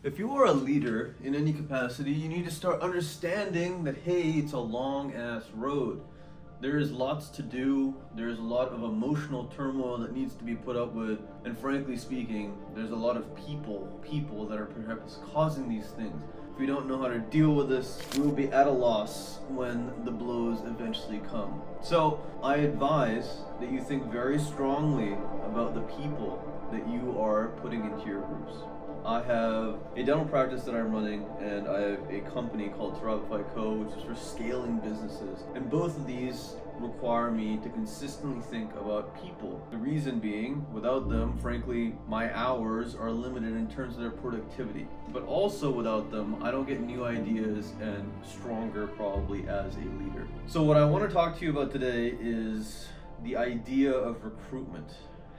If you are a leader in any capacity, you need to start understanding that, hey, it's a long ass road. There is lots to do, there's a lot of emotional turmoil that needs to be put up with, and frankly speaking, there's a lot of people that are perhaps causing these things. If we don't know how to deal with this, we will be at a loss when the blows eventually come. So, I advise that you think very strongly about the people that you are putting into your groups. I have a dental practice that I'm running, and I have a company called Therapify Co., which is for scaling businesses. And both of these require me to consistently think about people. The reason being, without them, frankly, my hours are limited in terms of their productivity. But also without them, I don't get new ideas and stronger probably as a leader. So what I want to talk to you about today is the idea of recruitment.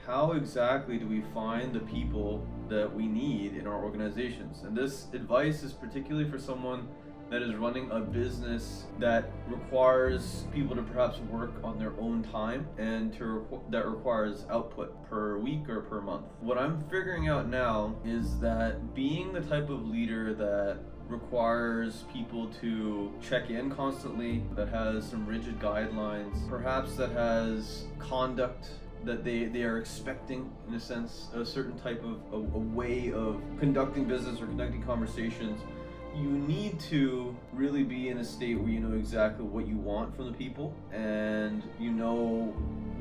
How exactly do we find the people that we need in our organizations? And this advice is particularly for someone that is running a business that requires people to perhaps work on their own time and that requires output per week or per month. What I'm figuring out now is that being the type of leader that requires people to check in constantly, that has some rigid guidelines, perhaps that has conduct that they are expecting, in a sense, a certain type of a way of conducting business or conducting conversations. You need to really be in a state where you know exactly what you want from the people, and you know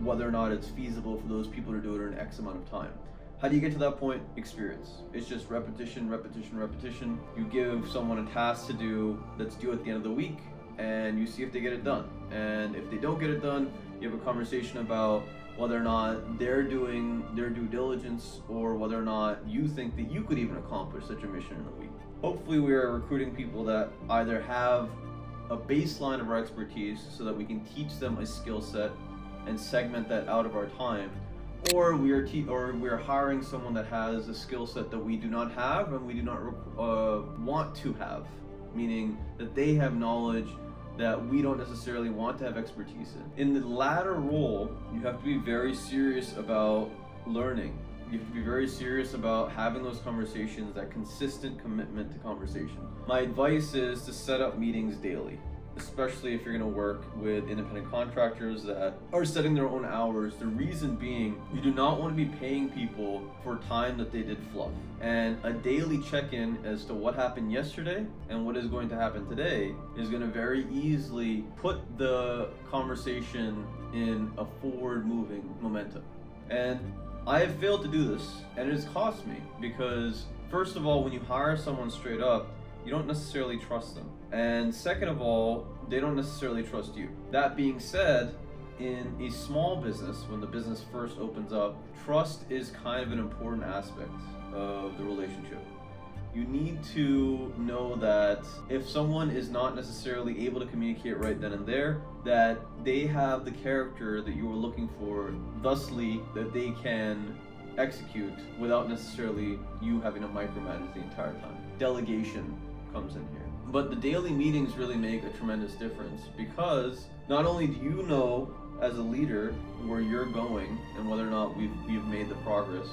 whether or not it's feasible for those people to do it in X amount of time. How do you get to that point? Experience. It's just repetition. You give someone a task to do that's due at the end of the week, and you see if they get it done. And if they don't get it done, you have a conversation about whether or not they're doing their due diligence, or whether or not you think that you could even accomplish such a mission in a week. Hopefully we are recruiting people that either have a baseline of our expertise so that we can teach them a skill set and segment that out of our time, or we are hiring someone that has a skill set that we do not have and we do not want to have, meaning that they have knowledge that we don't necessarily want to have expertise in. In the latter role, you have to be very serious about learning. You have to be very serious about having those conversations, that consistent commitment to conversation. My advice is to set up meetings daily, especially if you're going to work with independent contractors that are setting their own hours. The reason being, you do not want to be paying people for time that they did fluff. And a daily check-in as to what happened yesterday and what is going to happen today is going to very easily put the conversation in a forward-moving momentum. And I have failed to do this, and it has cost me, because first of all, when you hire someone straight up, you don't necessarily trust them. And second of all, they don't necessarily trust you. That being said, in a small business, when the business first opens up, trust is kind of an important aspect of the relationship. You need to know that if someone is not necessarily able to communicate right then and there, that they have the character that you were looking for, thusly that they can execute without necessarily you having to micromanage the entire time. Delegation comes in here. But the daily meetings really make a tremendous difference, because not only do you know as a leader where you're going and whether or not we've made the progress,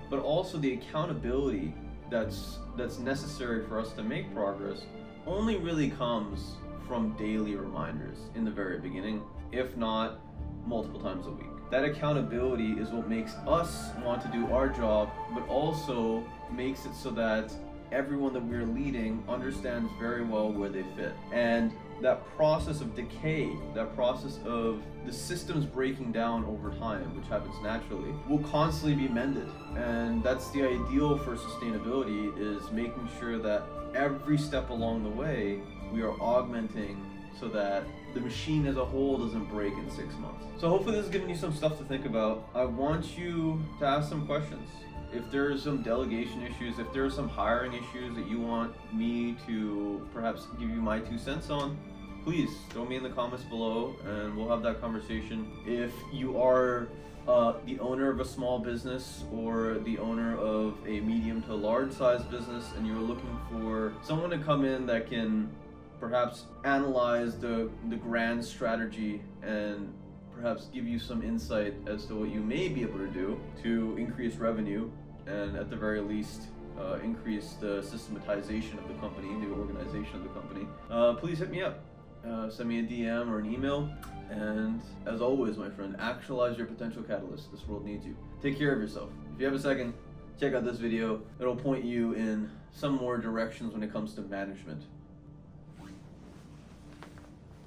but also the accountability that's necessary for us to make progress only really comes from daily reminders in the very beginning, if not multiple times a week. That accountability is what makes us want to do our job, but also makes it so that everyone that we're leading understands very well where they fit. And that process of decay, that process of the systems breaking down over time, which happens naturally, will constantly be mended. And that's the ideal for sustainability, is making sure that every step along the way we are augmenting so that the machine as a whole doesn't break in 6 months. So hopefully this is giving you some stuff to think about. I want you to ask some questions. If there are some delegation issues, if there are some hiring issues that you want me to perhaps give you my 2 cents on, please throw me in the comments below and we'll have that conversation. If you are the owner of a small business or the owner of a medium to large size business and you're looking for someone to come in that can perhaps analyze the grand strategy and perhaps give you some insight as to what you may be able to do to increase revenue and at the very least increase the systematization of the company, the organization of the company, please hit me up. Send me a DM or an email. And as always, my friend, actualize your potential catalyst. This world needs you. Take care of yourself. If you have a second, check out this video. It'll point you in some more directions when it comes to management.